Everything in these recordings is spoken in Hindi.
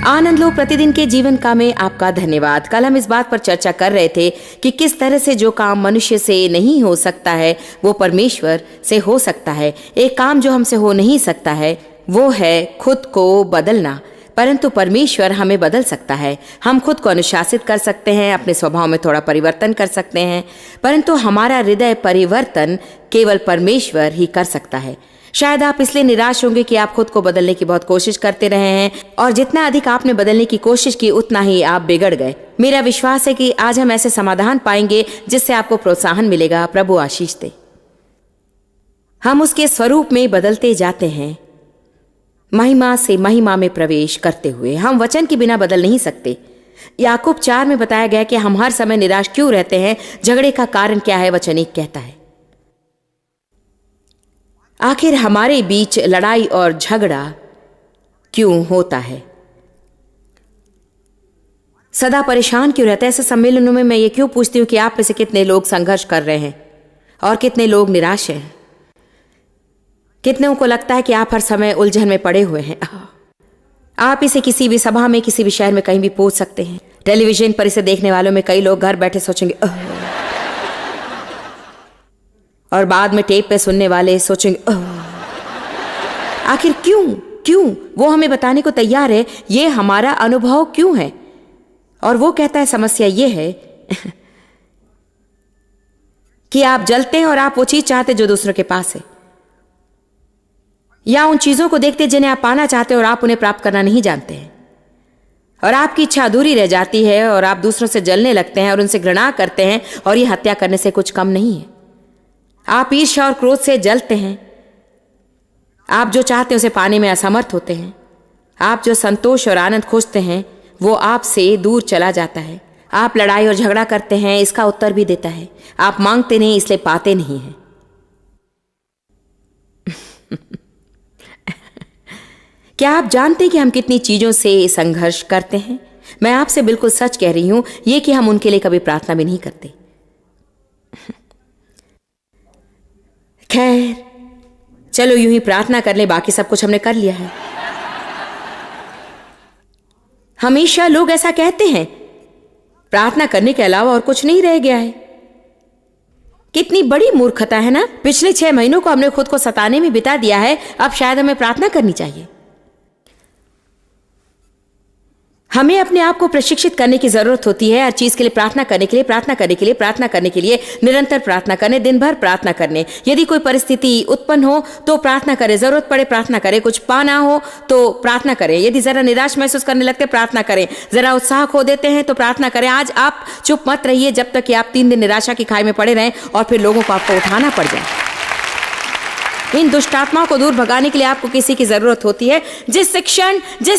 आनंद लो प्रतिदिन के जीवन का में आपका धन्यवाद। कल हम इस बात पर चर्चा कर रहे थे कि किस तरह से जो काम मनुष्य से नहीं हो सकता है वो परमेश्वर से हो सकता है। एक काम जो हमसे हो नहीं सकता है वो है खुद को बदलना, परंतु परमेश्वर हमें बदल सकता है। हम खुद को अनुशासित कर सकते हैं, अपने स्वभाव में थोड़ा परिवर्तन कर सकते हैं, परंतु हमारा हृदय परिवर्तन केवल परमेश्वर ही कर सकता है। शायद आप इसलिए निराश होंगे कि आप खुद को बदलने की बहुत कोशिश करते रहे हैं और जितना अधिक आपने बदलने की कोशिश की उतना ही आप बिगड़ गए। मेरा विश्वास है कि आज हम ऐसे समाधान पाएंगे जिससे आपको प्रोत्साहन मिलेगा। प्रभु आशीष दे। हम उसके स्वरूप में बदलते जाते हैं, महिमा से महिमा में प्रवेश करते हुए। हम वचन के बिना बदल नहीं सकते। याकूब 4 में बताया गया कि हम हर समय निराश क्यों रहते हैं, झगड़े का कारण क्या है। वचन 1 कहता है आखिर हमारे बीच लड़ाई और झगड़ा क्यों होता है, सदा परेशान क्यों रहता है। ऐसे सम्मेलनों में मैं ये क्यों पूछती हूं कि आप में से कितने लोग संघर्ष कर रहे हैं और कितने लोग निराश हैं। कितनों को लगता है कि आप हर समय उलझन में पड़े हुए हैं। आप इसे किसी भी सभा में, किसी भी शहर में कहीं भी पूछ सकते हैं। टेलीविजन पर इसे देखने वालों में कई लोग घर बैठे सोचेंगे और बाद में टेप पे सुनने वाले सोचेंगे आखिर क्यों वो हमें बताने को तैयार है ये हमारा अनुभव क्यों है। और वो कहता है समस्या ये है कि आप जलते हैं और आप वो चीज चाहते जो दूसरों के पास है, या उन चीजों को देखते जिन्हें आप पाना चाहते हैं और आप उन्हें प्राप्त करना नहीं जानते हैं, और आपकी इच्छा अधूरी रह जाती है और आप दूसरों से जलने लगते हैं और उनसे घृणा करते हैं, और ये हत्या करने से कुछ कम नहीं है। आप ईर्ष्या और क्रोध से जलते हैं। आप जो चाहते हैं उसे पाने में असमर्थ होते हैं। आप जो संतोष और आनंद खोजते हैं वो आपसे दूर चला जाता है। आप लड़ाई और झगड़ा करते हैं, इसका उत्तर भी देता है आप मांगते नहीं इसलिए पाते नहीं हैं। क्या आप जानते हैं कि हम कितनी चीजों से संघर्ष करते हैं? मैं आपसे बिल्कुल सच कह रही हूं ये कि हम उनके लिए कभी प्रार्थना भी नहीं करते। खैर चलो यूं ही प्रार्थना कर ले, बाकी सब कुछ हमने कर लिया है। हमेशा लोग ऐसा कहते हैं, प्रार्थना करने के अलावा और कुछ नहीं रह गया है। कितनी बड़ी मूर्खता है ना। पिछले 6 महीनों को हमने खुद को सताने में बिता दिया है, अब शायद हमें प्रार्थना करनी चाहिए। हमें अपने आप को प्रशिक्षित करने की जरूरत होती है हर चीज के लिए प्रार्थना करने के लिए, प्रार्थना करने के लिए, प्रार्थना करने के लिए, निरंतर प्रार्थना करने, दिन भर प्रार्थना करने। यदि कोई परिस्थिति उत्पन्न हो तो प्रार्थना करें, जरूरत पड़े प्रार्थना करें, कुछ पाना हो तो प्रार्थना करें, यदि जरा निराश महसूस करने लगते प्रार्थना करें, जरा उत्साह खो देते हैं तो प्रार्थना करें। आज आप चुप मत रहिए जब तक कि आप 3 दिन निराशा की खाई में पड़े रहें और फिर लोगों को आपको उठाना पड़ जाए। इन दुष्टात्माओं को दूर भगाने के लिए आपको किसी की जरूरत होती है। जिस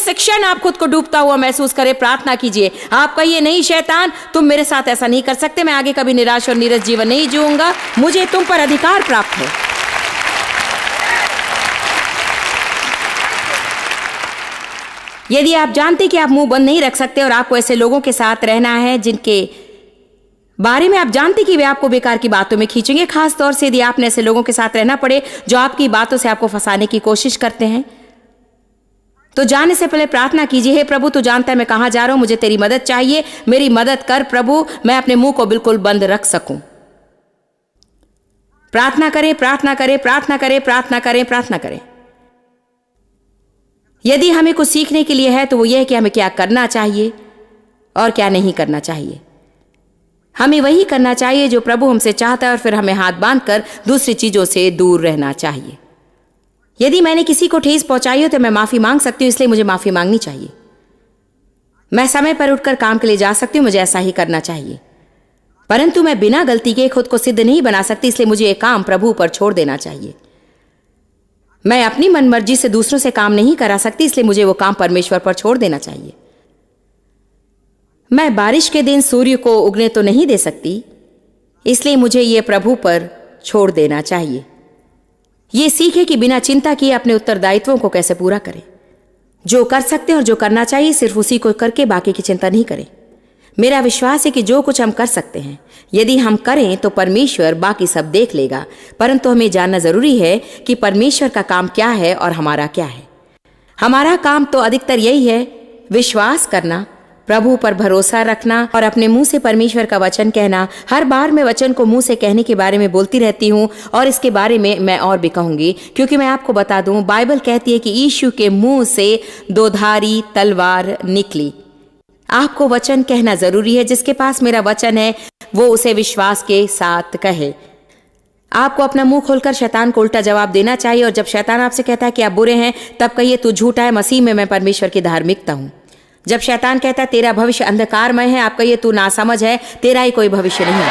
क्षण आप खुद को डूबता हुआ महसूस करें, प्रार्थना कीजिए। आप कहिए नहीं शैतान, तुम मेरे साथ ऐसा नहीं कर सकते, मैं आगे कभी निराश और नीरस जीवन नहीं जीऊंगा, मुझे तुम पर अधिकार प्राप्त है। यदि आप जानते कि आप मुंह बंद नहीं रख सकते और आपको ऐसे लोगों के साथ रहना है जिनके बारे में आप जानते कि वे आपको बेकार की बातों में खींचेंगे, खास तौर से यदि आपने ऐसे लोगों के साथ रहना पड़े जो आपकी बातों से आपको फंसाने की कोशिश करते हैं, तो जाने से पहले प्रार्थना कीजिए, हे प्रभु तू जानता है मैं कहां जा रहा हूं, मुझे तेरी मदद चाहिए, मेरी मदद कर प्रभु, मैं अपने मुंह को बिल्कुल बंद रख सकूं। प्रार्थना करें, प्रार्थना करें, प्रार्थना करें, प्रार्थना करें, प्रार्थना करें। यदि हमें कुछ सीखने के लिए है तो वो यह है कि हमें क्या करना चाहिए और क्या नहीं करना चाहिए। हमें वही करना चाहिए जो प्रभु हमसे चाहता है और फिर हमें हाथ बांधकर दूसरी चीजों से दूर रहना चाहिए। यदि मैंने किसी को ठेस पहुंचाई हो तो मैं माफी मांग सकती हूं, इसलिए मुझे माफी मांगनी चाहिए। मैं समय पर उठकर काम के लिए जा सकती हूं, मुझे ऐसा ही करना चाहिए। परंतु मैं बिना गलती के खुद को सिद्ध नहीं बना सकती, इसलिए मुझे ये काम प्रभु पर छोड़ देना चाहिए। मैं अपनी मनमर्जी से दूसरों से काम नहीं करा सकती, इसलिए मुझे वो काम परमेश्वर पर छोड़ देना चाहिए। मैं बारिश के दिन सूर्य को उगने तो नहीं दे सकती, इसलिए मुझे ये प्रभु पर छोड़ देना चाहिए। ये सीखे कि बिना चिंता किए अपने उत्तरदायित्वों को कैसे पूरा करें। जो कर सकते हैं और जो करना चाहिए सिर्फ उसी को करके बाकी की चिंता नहीं करें। मेरा विश्वास है कि जो कुछ हम कर सकते हैं यदि हम करें तो परमेश्वर बाकी सब देख लेगा, परंतु हमें जानना जरूरी है कि परमेश्वर का काम क्या है और हमारा क्या है। हमारा काम तो अधिकतर यही है, विश्वास करना, प्रभु पर भरोसा रखना और अपने मुंह से परमेश्वर का वचन कहना। हर बार मैं वचन को मुंह से कहने के बारे में बोलती रहती हूँ और इसके बारे में मैं और भी कहूंगी, क्योंकि मैं आपको बता दूं, बाइबल कहती है कि यीशु के मुंह से दोधारी तलवार निकली। आपको वचन कहना जरूरी है। जिसके पास मेरा वचन है वो उसे विश्वास के साथ कहे। आपको अपना मुंह खोलकर शैतान को उल्टा जवाब देना चाहिए, और जब शैतान आपसे कहता है कि आप बुरे हैं, तब कहिए तू झूठा है, मसीह में मैं परमेश्वर की धार्मिकता हूं। जब शैतान कहता है तेरा भविष्य अंधकारमय है, आप कहिए तू नासमझ है, तेरा ही कोई भविष्य नहीं है।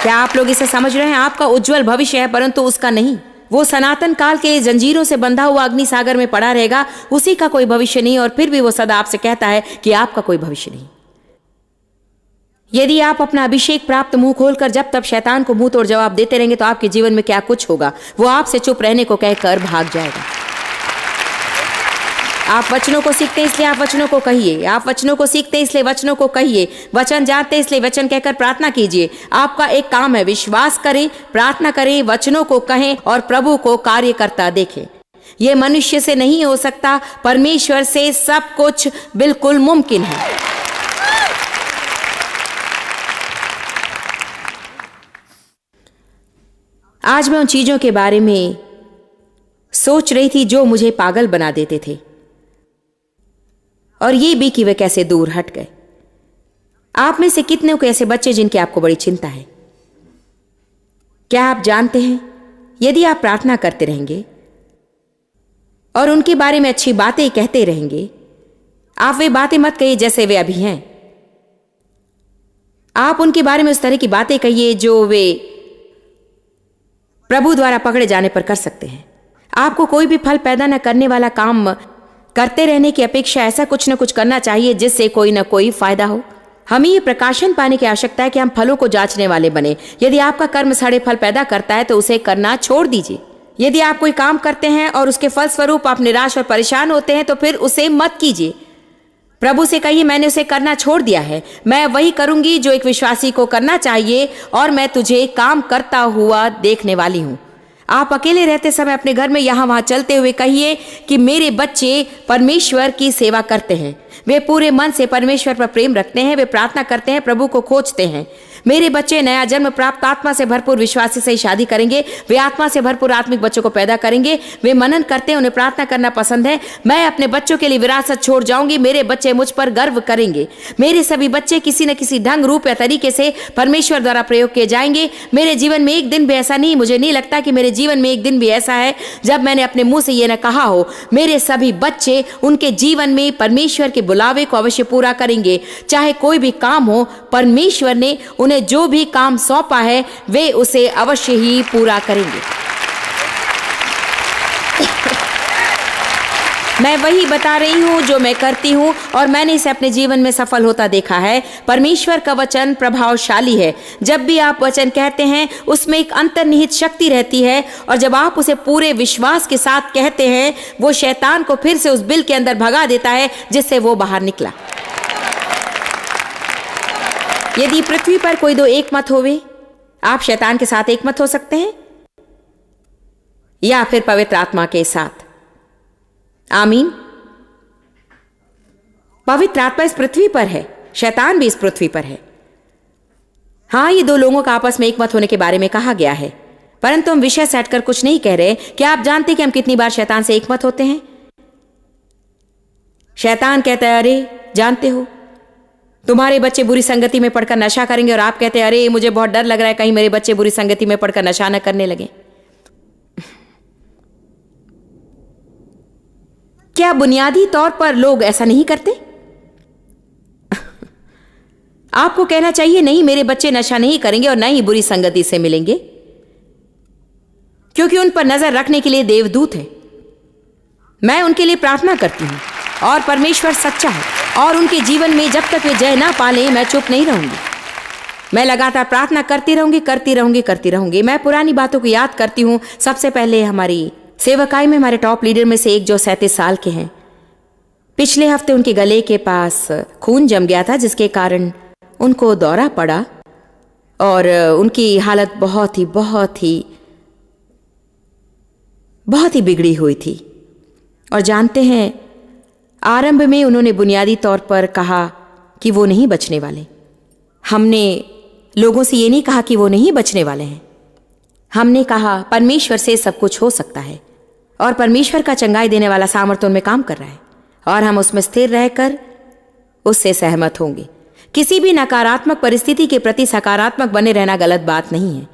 क्या आप लोग इसे समझ रहे हैं? आपका उज्जवल भविष्य है, परंतु उसका नहीं। वो सनातन काल के जंजीरों से बंधा हुआ अग्नि सागर में पड़ा रहेगा, उसी का कोई भविष्य नहीं, और फिर भी वो सदा आपसे कहता है कि आपका कोई भविष्य नहीं। यदि आप अपना अभिषेक प्राप्त मुंह खोलकर जब तब शैतान को मुंह तोड़ जवाब देते रहेंगे, तो आपके जीवन में क्या कुछ होगा? वो आपसे चुप रहने को कहकर भाग जाएगा। आप वचनों को सीखते हैं इसलिए आप वचनों को कहिए। आप वचनों को सीखते हैं इसलिए वचनों को कहिए। वचन जानते हैं इसलिए वचन कहकर प्रार्थना कीजिए। आपका एक काम है, विश्वास करें, प्रार्थना करें, वचनों को कहें और प्रभु को कार्य करता देखें। यह मनुष्य से नहीं हो सकता, परमेश्वर से सब कुछ बिल्कुल मुमकिन है। आज मैं उन चीजों के बारे में सोच रही थी जो मुझे पागल बना देते थे, और ये भी कि वे कैसे दूर हट गए। आप में से कितने को ऐसे बच्चे जिनकी आपको बड़ी चिंता है? क्या आप जानते हैं, यदि आप प्रार्थना करते रहेंगे और उनके बारे में अच्छी बातें कहते रहेंगे, आप वे बातें मत कहिए जैसे वे अभी हैं। आप उनके बारे में उस तरह की बातें कहिए जो वे प्रभु द्वारा पकड़े जाने पर कर सकते हैं। आपको कोई भी फल पैदा न करने वाला काम करते रहने की अपेक्षा ऐसा कुछ न कुछ करना चाहिए जिससे कोई न कोई फायदा हो। हमें ये प्रकाशन पाने की आवश्यकता है कि हम फलों को जांचने वाले बने। यदि आपका कर्म सड़े फल पैदा करता है तो उसे करना छोड़ दीजिए। यदि आप कोई काम करते हैं और उसके फलस्वरूप आप निराश और परेशान होते हैं, तो फिर उसे मत कीजिए। प्रभु से कहिए, मैंने उसे करना छोड़ दिया है, मैं वही करूंगी जो एक विश्वासी को करना चाहिए, और मैं तुझे काम करता हुआ देखने वाली हूं। आप अकेले रहते समय अपने घर में यहां वहां चलते हुए कहिए कि मेरे बच्चे परमेश्वर की सेवा करते हैं, वे पूरे मन से परमेश्वर पर प्रेम रखते हैं, वे प्रार्थना करते हैं, प्रभु को खोजते हैं। मेरे बच्चे नया जन्म प्राप्त आत्मा से भरपूर विश्वासी से ही शादी करेंगे, वे आत्मा से भरपूर आत्मिक बच्चों को पैदा करेंगे, वे मनन करते हैं, उन्हें प्रार्थना करना पसंद है। मैं अपने बच्चों के लिए विरासत छोड़ जाऊंगी, मेरे बच्चे मुझ पर गर्व करेंगे। मेरे सभी बच्चे किसी न किसी ढंग, रूप या तरीके से परमेश्वर द्वारा प्रयोग किए जाएंगे। मेरे जीवन में एक दिन भी ऐसा नहीं, मुझे नहीं लगता कि मेरे जीवन में एक दिन भी ऐसा है जब मैंने अपने मुंह से यह न कहा हो। मेरे सभी बच्चे उनके जीवन में परमेश्वर के बुलावे को अवश्य पूरा करेंगे। चाहे कोई भी काम हो, परमेश्वर ने उन्हें जो भी काम सौंपा है वे उसे अवश्य ही पूरा करेंगे। मैं वही बता रही हूं जो मैं करती हूं, और मैंने इसे अपने जीवन में सफल होता देखा है। परमेश्वर का वचन प्रभावशाली है। जब भी आप वचन कहते हैं उसमें एक अंतर्निहित शक्ति रहती है, और जब आप उसे पूरे विश्वास के साथ कहते हैं, वो शैतान को फिर से उस बिल के अंदर भगा देता है जिससे वो बाहर निकला। यदि पृथ्वी पर कोई दो एक मत होवे, आप शैतान के साथ एक मत हो सकते हैं या फिर पवित्र आत्मा के साथ। आमीन। पवित्र आत्मा इस पृथ्वी पर है, शैतान भी इस पृथ्वी पर है। हां, ये दो लोगों का आपस में एक मत होने के बारे में कहा गया है, परंतु हम विषय से हटकर कुछ नहीं कह रहे। क्या आप जानते हैं कि हम कितनी बार शैतान से एक मत होते हैं? शैतान कहता है, अरे जानते हो तुम्हारे बच्चे बुरी संगति में पड़कर नशा करेंगे, और आप कहते हैं, अरे मुझे बहुत डर लग रहा है कहीं मेरे बच्चे बुरी संगति में पड़कर नशा न करने लगे। क्या बुनियादी तौर पर लोग ऐसा नहीं करते? आपको कहना चाहिए, नहीं, मेरे बच्चे नशा नहीं करेंगे और न ही बुरी संगति से मिलेंगे, क्योंकि उन पर नजर रखने के लिए देवदूत है। मैं उनके लिए प्रार्थना करती हूं, और परमेश्वर सच्चा है, और उनके जीवन में जब तक वे जय ना पालें, मैं चुप नहीं रहूंगी। मैं लगातार प्रार्थना करती रहूंगी, करती रहूंगी, करती रहूंगी। मैं पुरानी बातों को याद करती हूं। सबसे पहले हमारी सेवकाई में हमारे टॉप लीडर में से एक जो 37 साल के हैं, पिछले हफ्ते उनके गले के पास खून जम गया था, जिसके कारण उनको दौरा पड़ा और उनकी हालत बहुत ही बिगड़ी हुई थी। और जानते हैं, आरंभ में उन्होंने बुनियादी तौर पर कहा कि वो नहीं बचने वाले। हमने लोगों से ये नहीं कहा कि वो नहीं बचने वाले हैं। हमने कहा परमेश्वर से सब कुछ हो सकता है और परमेश्वर का चंगाई देने वाला सामर्थ्य उनमें काम कर रहा है और हम उसमें स्थिर रहकर उससे सहमत होंगे। किसी भी नकारात्मक परिस्थिति के प्रति सकारात्मक बने रहना गलत बात नहीं है।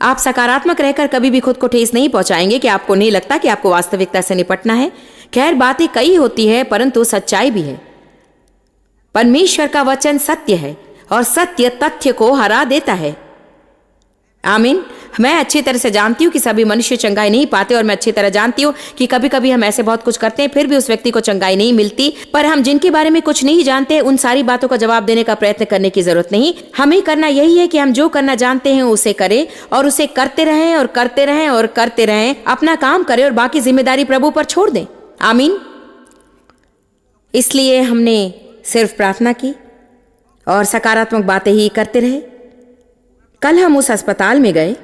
आप सकारात्मक रहकर कभी भी खुद को ठेस नहीं पहुंचाएंगे कि आपको नहीं लगता कि आपको वास्तविकता से निपटना है। खैर, बातें कई होती है परंतु सच्चाई भी है। परमेश्वर का वचन सत्य है और सत्य तथ्य को हरा देता है। आमीन। मैं अच्छी तरह से जानती हूँ कि सभी मनुष्य चंगाई नहीं पाते और मैं अच्छी तरह जानती हूँ कि कभी कभी हम ऐसे बहुत कुछ करते हैं फिर भी उस व्यक्ति को चंगाई नहीं मिलती। पर हम जिनके बारे में कुछ नहीं जानते उन सारी बातों का जवाब देने का प्रयत्न करने की जरूरत नहीं। हमें करना यही है कि हम जो करना जानते हैं उसे करें और उसे करते रहें और करते रहें और करते रहें। अपना काम करें और बाकी जिम्मेदारी प्रभु पर छोड़ दें। आमीन। इसलिए हमने सिर्फ प्रार्थना की और सकारात्मक बातें ही करते रहे। कल हम उस अस्पताल में गए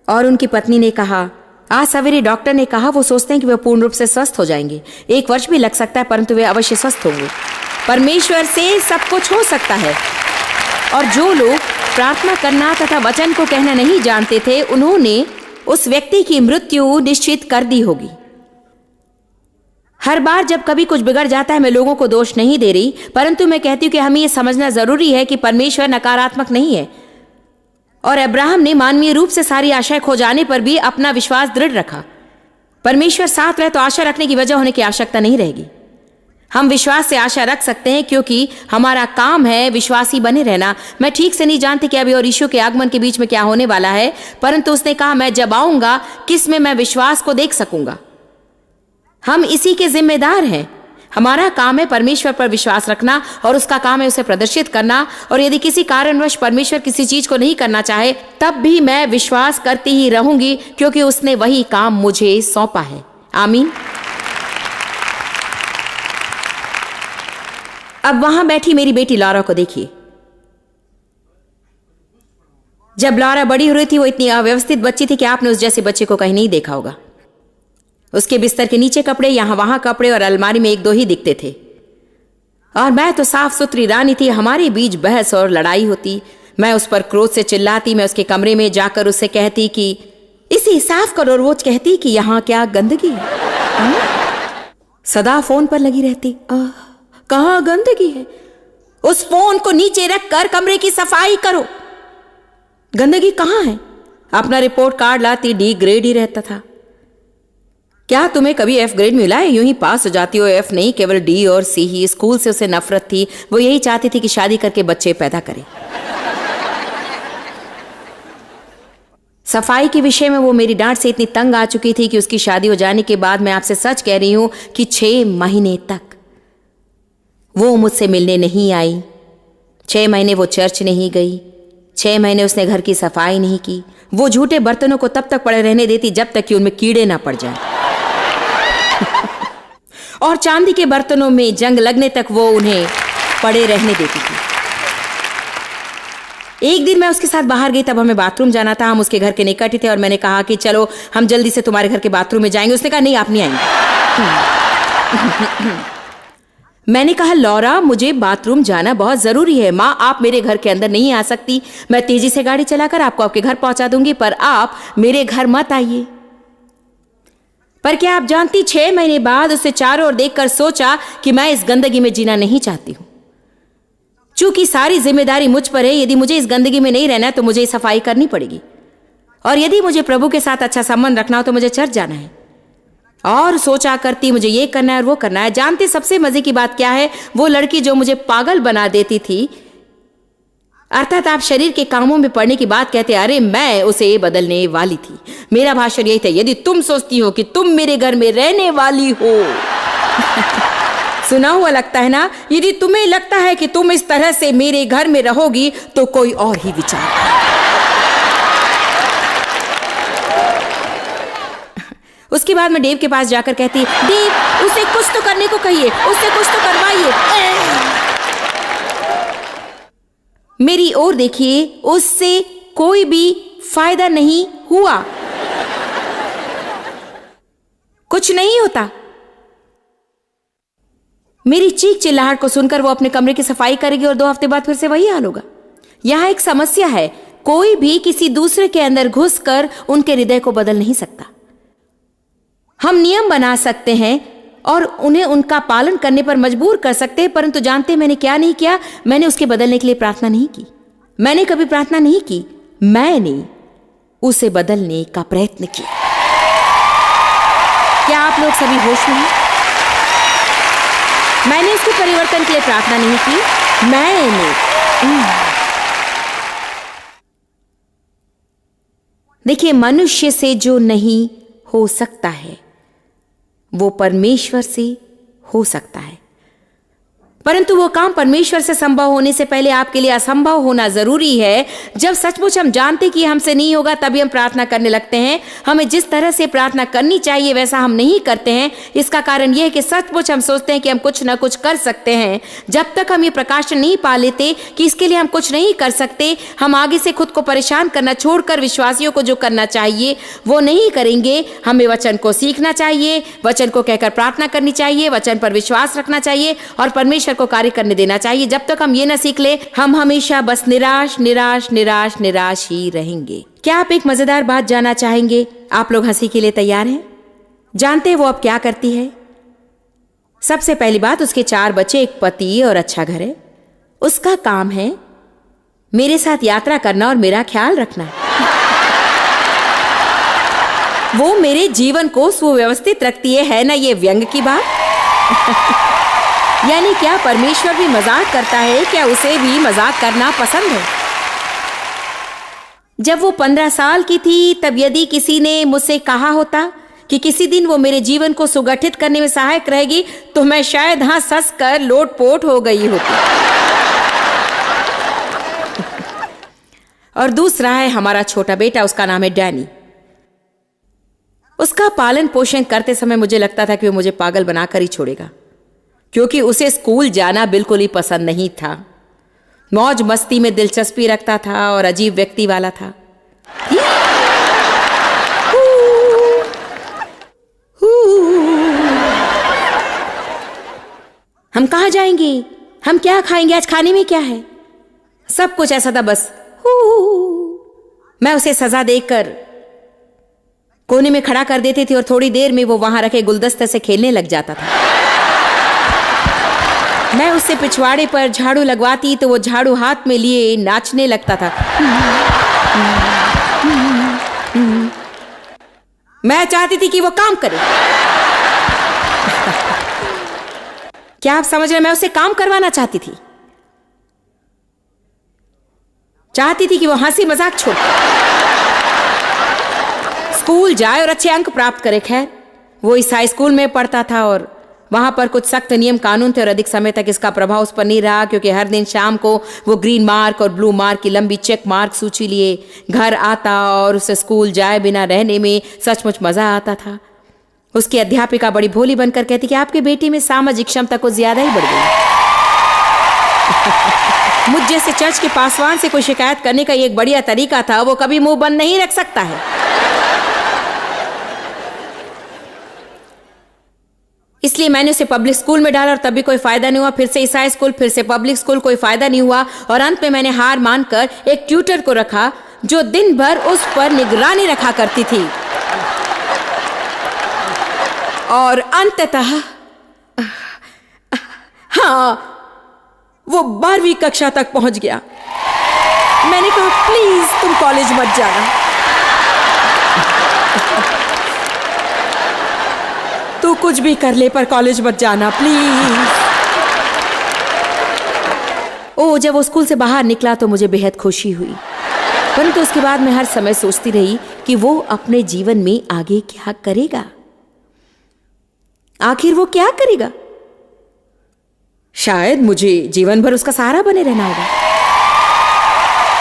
और उनकी पत्नी ने कहा, आज सवेरे डॉक्टर ने कहा वो सोचते हैं कि वे पूर्ण रूप से स्वस्थ हो जाएंगे। 1 वर्ष भी लग सकता है परंतु वे अवश्य स्वस्थ होंगे। परमेश्वर से सब कुछ हो सकता है। और जो लोग प्रार्थना करना तथा वचन को कहना नहीं जानते थे उन्होंने उस व्यक्ति की मृत्यु निश्चित कर दी होगी। हर बार जब कभी कुछ बिगड़ जाता है, मैं लोगों को दोष नहीं दे रही, परंतु मैं कहती हूं कि हमें यह समझना जरूरी है कि परमेश्वर नकारात्मक नहीं है। और अब्राहम ने मानवीय रूप से सारी आशाएं खो जाने पर भी अपना विश्वास दृढ़ रखा। परमेश्वर साथ रहे तो आशा रखने की वजह होने की आवश्यकता नहीं रहेगी। हम विश्वास से आशा रख सकते हैं क्योंकि हमारा काम है विश्वासी बने रहना। मैं ठीक से नहीं जानती कि अभी और यीशु के आगमन के बीच में क्या होने वाला है, परंतु उसने कहा मैं जब आऊंगा किस में मैं विश्वास को देख सकूंगा। हम इसी के जिम्मेदार हैं। हमारा काम है परमेश्वर पर विश्वास रखना और उसका काम है उसे प्रदर्शित करना। और यदि किसी कारणवश परमेश्वर किसी चीज को नहीं करना चाहे तब भी मैं विश्वास करती ही रहूंगी क्योंकि उसने वही काम मुझे सौंपा है। आमीन। अब वहां बैठी मेरी बेटी लॉरा को देखिए। जब लॉरा बड़ी हो रही थी वो इतनी अव्यवस्थित बच्ची थी कि आपने उस जैसे बच्चे को कहीं नहीं देखा होगा। उसके बिस्तर के नीचे कपड़े, यहां वहां कपड़े और अलमारी में 1-2 ही दिखते थे। और मैं तो साफ सुथरी रानी थी। हमारे बीच बहस और लड़ाई होती। मैं उस पर क्रोध से चिल्लाती। मैं उसके कमरे में जाकर उससे कहती कि इसे साफ करो और वो कहती कि यहां क्या गंदगी है। सदा फोन पर लगी रहती। कहां गंदगी है? उस फोन को नीचे रखकर कमरे की सफाई करो। गंदगी कहां है? अपना रिपोर्ट कार्ड लाती, D ग्रेड ही रहता था। क्या तुम्हें कभी F ग्रेड मिला है? यूं ही पास हो जाती हो। F नहीं, केवल D और C ही। स्कूल से उसे नफरत थी। वो यही चाहती थी कि शादी करके बच्चे पैदा करे। सफाई के विषय में वो मेरी डांट से इतनी तंग आ चुकी थी कि उसकी शादी हो जाने के बाद मैं आपसे सच कह रही हूं कि 6 महीने तक वो मुझसे मिलने नहीं आई। 6 महीने वो चर्च नहीं गई। 6 महीने उसने घर की सफाई नहीं की। वो झूठे बर्तनों को तब तक पड़े रहने देती जब तक कि उनमें कीड़े ना पड़ जाए। और चांदी के बर्तनों में जंग लगने तक वो उन्हें पड़े रहने देती थी। एक दिन मैं उसके साथ बाहर गई, तब हमें बाथरूम जाना था। हम उसके घर के निकट ही थे और मैंने कहा कि चलो हम जल्दी से तुम्हारे घर के बाथरूम में जाएंगे। उसने कहा नहीं, आप नहीं आएंगे। मैंने कहा लॉरा, मुझे बाथरूम जाना बहुत जरूरी है। माँ, आप मेरे घर के अंदर नहीं आ सकती। मैं तेजी से गाड़ी चलाकर आपको आपके घर पहुंचा दूंगी, पर आप मेरे घर मत आइए। पर क्या आप जानती, 6 महीने बाद उसे चारों ओर देखकर सोचा कि मैं इस गंदगी में जीना नहीं चाहती हूं। चूंकि सारी जिम्मेदारी मुझ पर है, यदि मुझे इस गंदगी में नहीं रहना है तो मुझे सफाई करनी पड़ेगी। और यदि मुझे प्रभु के साथ अच्छा संबंध रखना हो तो मुझे चर्च जाना है। और सोचा करती मुझे ये करना है और वो करना है। जानते सबसे मजे की बात क्या है? वो लड़की जो मुझे पागल बना देती थी, अर्थात आप शरीर के कामों में पड़ने की बात कहते, अरे मैं उसे बदलने वाली थी। मेरा भाषण यही था, यदि तुम सोचती हो कि तुम मेरे घर में रहने वाली हो सुना हुआ लगता है ना? यदि तुम्हें लगता है कि तुम इस तरह से मेरे घर में रहोगी तो कोई और ही विचार। उसके बाद मैं डेव के पास जाकर कहती, डेव, उसे कुछ तो करने को कहिए, उससे कुछ तो करवाइए। मेरी ओर देखिए, उससे कोई भी फायदा नहीं हुआ। कुछ नहीं होता। मेरी चीख चिल्लाहट को सुनकर वो अपने कमरे की सफाई करेगी और 2 हफ्ते बाद फिर से वही हाल होगा। यहाँ एक समस्या है, कोई भी किसी दूसरे के अंदर घुसकर उनके हृदय को बदल नहीं सकता। हम नियम बना सकते हैं और उन्हें उनका पालन करने पर मजबूर कर सकते हैं, परंतु जानते हैं मैंने क्या नहीं किया? मैंने उसके बदलने के लिए प्रार्थना नहीं की। मैंने कभी प्रार्थना नहीं की, मैंने उसे बदलने का प्रयत्न किया। क्या आप लोग सभी होश में हैं? मैंने उसके परिवर्तन के लिए प्रार्थना नहीं की, देखिए, मनुष्य से जो नहीं हो सकता है वो परमेश्वर से हो सकता है, परंतु वो काम परमेश्वर से संभव होने से पहले आपके लिए असंभव होना जरूरी है। जब सचमुच हम जानते कि हमसे नहीं होगा तभी हम प्रार्थना करने लगते हैं। हमें जिस तरह से प्रार्थना करनी चाहिए वैसा हम नहीं करते हैं। इसका कारण यह है कि सचमुच हम सोचते हैं कि हम कुछ ना कुछ कर सकते हैं। जब तक हम ये प्रकाशन नहीं पा लेते कि इसके लिए हम कुछ नहीं कर सकते, हम आगे से खुद को परेशान करना छोड़कर विश्वासियों को जो करना चाहिए वो नहीं करेंगे। हमें वचन को सीखना चाहिए, वचन को कहकर प्रार्थना करनी चाहिए, वचन पर विश्वास रखना चाहिए और परमेश्वर को कार्य करने देना चाहिए। जब तक हम ये न सीख ले, हम हमेशा बस निराश निराश निराश निराश ही रहेंगे। क्या आप एक मजेदार बात जानना चाहेंगे? आप लोग हंसी के लिए तैयार हैं? जानते हैं वो अब क्या करती है? सबसे पहली बात, उसके 4 बच्चे, एक पति और अच्छा घर है। उसका काम है मेरे साथ यात्रा करना और मेरा ख्याल रखना। वो मेरे जीवन को सुव्यवस्थित रखती है ना ये व्यंग की बात? यानी क्या परमेश्वर भी मजाक करता है? क्या उसे भी मजाक करना पसंद है? जब वो 15 साल की थी तब यदि किसी ने मुझसे कहा होता कि किसी दिन वो मेरे जीवन को सुगठित करने में सहायक रहेगी तो मैं शायद हंस कर लोटपोट हो गई होती। और दूसरा है हमारा छोटा बेटा, उसका नाम है डैनी। उसका पालन पोषण करते समय मुझे लगता था कि वो मुझे पागल बनाकर ही छोड़ेगा, क्योंकि उसे स्कूल जाना बिल्कुल ही पसंद नहीं था। मौज मस्ती में दिलचस्पी रखता था और अजीब व्यक्ति वाला था। हम कहाँ जाएंगे? हम क्या खाएंगे? आज खाने में क्या है? सब कुछ ऐसा था बस। मैं उसे सजा देकर कोने में खड़ा कर देती थी और थोड़ी देर में वो वहां रखे गुलदस्ते से खेलने लग जाता था। मैं उससे पिछवाड़े पर झाड़ू लगवाती तो वो झाड़ू हाथ में लिए नाचने लगता था। मैं चाहती थी कि वो काम करे। क्या आप समझ रहे? मैं उससे काम करवाना चाहती थी। चाहती थी कि वो हंसी मजाक छोड़ स्कूल जाए और अच्छे अंक प्राप्त करे। खैर, वो इस हाई स्कूल में पढ़ता था और वहां पर कुछ सख्त नियम कानून थे और अधिक समय तक इसका प्रभाव उस पर नहीं रहा, क्योंकि हर दिन शाम को वो ग्रीन मार्क और ब्लू मार्क की लंबी चेक मार्क सूची लिए घर आता और उसे स्कूल जाए बिना रहने में सचमुच मजा आता था। उसकी अध्यापिका बड़ी भोली बनकर कहती कि आपके बेटे में सामाजिक क्षमता कुछ ज्यादा ही बढ़ गई। मुझ जैसे चर्च के पासवान से कोई शिकायत करने का एक बढ़िया तरीका था, वो कभी मुंह बंद नहीं रख सकता है। इसलिए मैंने उसे पब्लिक स्कूल में डाला और तब भी कोई फायदा नहीं हुआ। फिर से ईसाई स्कूल, फिर से पब्लिक स्कूल, कोई फायदा नहीं हुआ और अंत में मैंने हार मानकर एक ट्यूटर को रखा जो दिन भर उस पर निगरानी रखा करती थी। और अंततः हाँ, वो 12वीं कक्षा तक पहुंच गया। मैंने कहा प्लीज तुम कॉलेज मत जाना, तू कुछ भी कर ले पर कॉलेज मत जाना प्लीज। ओ, जब वो स्कूल से बाहर निकला तो मुझे बेहद खुशी हुई, परंतु उसके बाद मैं हर समय सोचती रही कि वो अपने जीवन में आगे क्या करेगा। आखिर वो क्या करेगा? शायद मुझे जीवन भर उसका सहारा बने रहना होगा।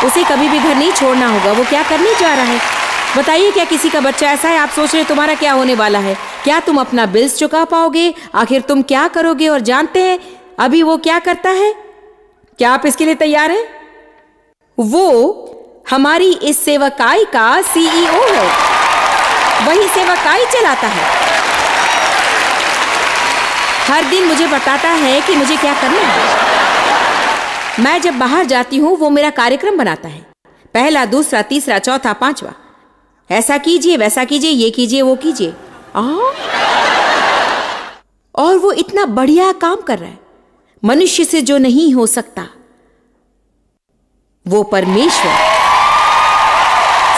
उसे कभी भी घर नहीं छोड़ना होगा। वो क्या करने जा रहा है बताइए? क्या किसी का बच्चा ऐसा है? आप सोच रहे तुम्हारा क्या होने वाला है? क्या तुम अपना बिल्स चुका पाओगे? आखिर तुम क्या करोगे? और जानते हैं अभी वो क्या करता है? क्या आप इसके लिए तैयार हैं? वो हमारी इस सेवकाई का CEO है। वही सेवकाई चलाता है। हर दिन मुझे बताता है कि मुझे क्या करना है। मैं जब बाहर जाती हूँ वो मेरा कार्यक्रम बनाता है, पहला, दूसरा, तीसरा, चौथा, पांचवा, ऐसा कीजिए, वैसा कीजिए, ये कीजिए, वो कीजिए। और वो इतना बढ़िया काम कर रहा है। मनुष्य से जो नहीं हो सकता वो परमेश्वर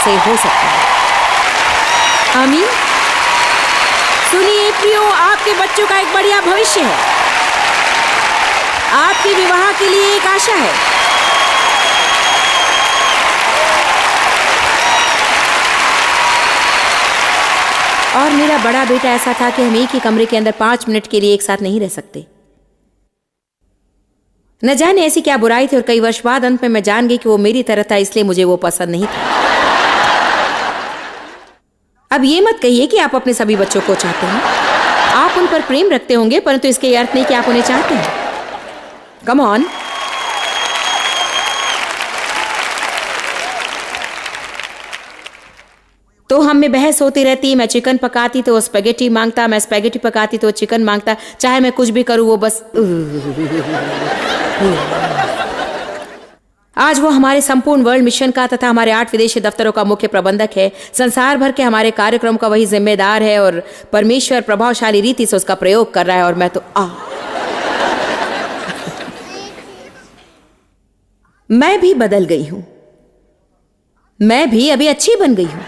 से हो सकता है। आमीन। सुनिए प्रियो, आपके बच्चों का एक बढ़िया भविष्य है। आपके विवाह के लिए एक आशा है। और मेरा बड़ा बेटा ऐसा था कि हम एक ही कमरे के अंदर 5 मिनट के लिए एक साथ नहीं रह सकते। न जाने ऐसी क्या बुराई थी, और कई वर्ष बाद अंत में मैं जान गई कि वो मेरी तरह था, इसलिए मुझे वो पसंद नहीं था। अब ये मत कहिए कि आप अपने सभी बच्चों को चाहते हैं। आप उन पर प्रेम रखते होंगे, परंतु इसके ये अर्थ नहीं कि आप उन्हें चाहते हैं। Come on. तो हम में बहस होती रहती। मैं चिकन पकाती तो वो स्पैगेटी मांगता, मैं स्पैगेटी पकाती तो वो चिकन मांगता। चाहे मैं कुछ भी करूं वो बस। आज वो हमारे संपूर्ण वर्ल्ड मिशन का तथा हमारे 8 विदेशी दफ्तरों का मुख्य प्रबंधक है। संसार भर के हमारे कार्यक्रम का वही जिम्मेदार है, और परमेश्वर प्रभावशाली रीति से उसका प्रयोग कर रहा है। और मैं तो मैं भी बदल गई हूं। मैं भी अभी अच्छी बन गई हूं।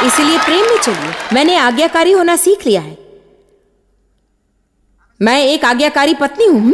इसीलिए प्रेम में चलिए। मैंने आज्ञाकारी होना सीख लिया है। मैं एक आज्ञाकारी पत्नी हूं।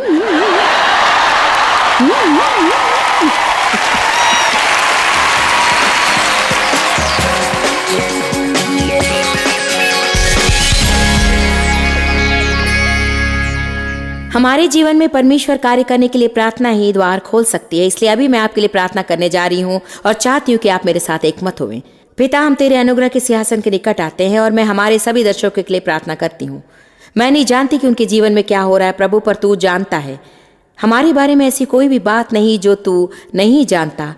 हमारे जीवन में परमेश्वर कार्य करने के लिए प्रार्थना ही द्वार खोल सकती है। इसलिए अभी मैं आपके लिए प्रार्थना करने जा रही हूं और चाहती हूं कि आप मेरे साथ एकमत होवें। पिता, हम तेरे अनुग्रह के सिंहासन के निकट आते हैं और मैं हमारे सभी दर्शकों के लिए प्रार्थना करती हूँ। मैं नहीं जानती कि उनके जीवन में क्या हो रहा है प्रभु, पर तू जानता है। हमारे बारे में ऐसी कोई भी बात नहीं जो तू नहीं जानता,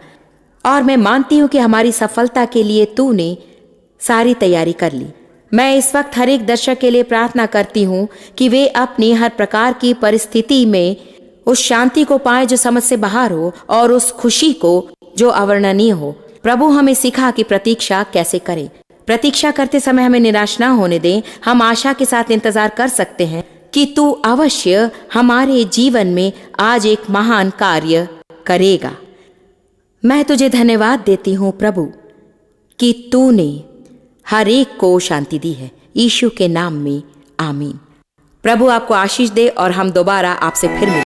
और मैं मानती हूँ कि हमारी सफलता के लिए तूने सारी तैयारी कर ली। मैं इस वक्त हर एक दर्शक के लिए प्रार्थना करती हूँ कि वे अपनी हर प्रकार की परिस्थिति में उस शांति को पाए जो समझ से बाहर हो, और उस खुशी को जो अवर्णनीय हो। प्रभु, हमें सिखा कि प्रतीक्षा कैसे करें। प्रतीक्षा करते समय हमें निराश ना होने दें। हम आशा के साथ इंतजार कर सकते हैं कि तू अवश्य हमारे जीवन में आज एक महान कार्य करेगा। मैं तुझे धन्यवाद देती हूँ प्रभु कि तूने हर एक को शांति दी है। यीशु के नाम में आमीन। प्रभु आपको आशीष दे और हम दोबारा आपसे फिर मिलें।